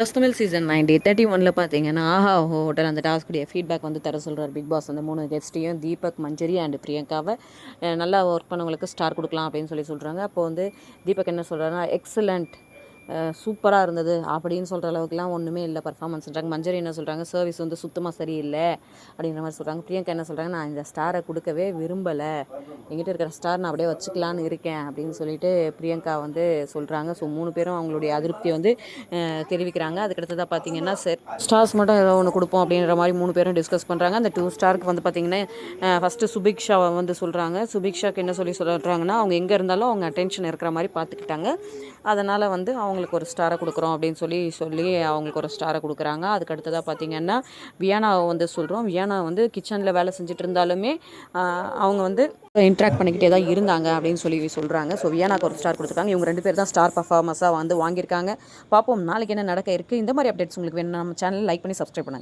First Tamil season 90 31ல பார்த்தீங்கன்னா, ஆஹா hotel அந்த டாஸ்க்குடைய feedback வந்து தர சொல்றாரு பிக் பாஸ். அந்த 3 கெஸ்ட்டையும் தீபக், மஞ்சரி அண்ட் பிரியங்காவ நல்லா ஒர்க் பண்ணவங்களுக்கு ஸ்டார் குடுக்கலாம் அப்படின்னு சொல்றாங்க. அப்போ வந்து தீபக் என்ன சொல்றாருன்னா, எக்ஸலண்ட் சூப்பராக இருந்தது அப்படின்னு சொல்கிற அளவுக்குலாம் ஒன்றுமே இல்லை பர்ஃபார்மன்ஸ்ன்றாங்க. மஞ்சரி என்ன சொல்கிறாங்க, சர்வீஸ் வந்து சுத்தமாக சரியில்லை அப்படின்ற மாதிரி சொல்கிறாங்க. பிரியங்கா என்ன சொல்கிறாங்க, நான் இந்த ஸ்டாரை கொடுக்கவே விரும்பலை, எங்கிட்ட இருக்கிற ஸ்டார் நான் அப்படியே வச்சுக்கலான்னு இருக்கேன் அப்படின்னு சொல்லிட்டு பிரியங்கா வந்து சொல்கிறாங்க. ஸோ 3 பேரும் அவங்களுடைய அதிருப்தியை வந்து தெரிவிக்கிறாங்க. அதுக்கடுத்ததாக பார்த்தீங்கன்னா ஸ்டார்ஸ் மட்டும் ஏதோ ஒன்று கொடுப்போம் அப்படின்ற மாதிரி 3 பேரும் டிஸ்கஸ் பண்ணுறாங்க. அந்த 2 ஸ்டாருக்கு வந்து பார்த்தீங்கன்னா ஃபஸ்ட்டு சுபிக்ஷாவை வந்து சொல்கிறாங்க. சுபிக்ஷாக்கு என்ன சொல்கிறாங்கன்னா, அவங்க எங்கே இருந்தாலும் அவங்க அட்டென்ஷன் இருக்கிற மாதிரி பார்த்துக்கிட்டாங்க. அதனால் வந்து அவங்களுக்கு ஒரு ஸ்டாரை கொடுக்குறோம் அப்படின்னு சொல்லி அவங்களுக்கு ஒரு ஸ்டாரை கொடுக்குறாங்க. அதுக்கு அடுத்ததாக பார்த்தீங்கன்னா வியானாவை வந்து சொல்கிறோம். வியானா வந்து கிச்சனில் வேலை செஞ்சுட்டு இருந்தாலுமே அவங்க வந்து இன்ட்ராக்ட் பண்ணிக்கிட்டே தான் இருந்தாங்க அப்படின்னு சொல்கிறாங்க. ஸோ வியானாக்கு ஒரு ஸ்டார் கொடுத்துருக்காங்க. இவங்க 2 பேர் தான் ஸ்டார் பர்ஃபார்மர்ஸாக வந்து வாங்கியிருக்காங்க. பார்ப்போம் நாளைக்கு என்ன நடக்க இருக்குது. இந்த மாதிரி அப்டேட்ஸ் உங்களுக்கு வேணும், நம்ம சேனல் லைக் பண்ணி சப்ஸ்கிரைப் பண்ணுங்கள்.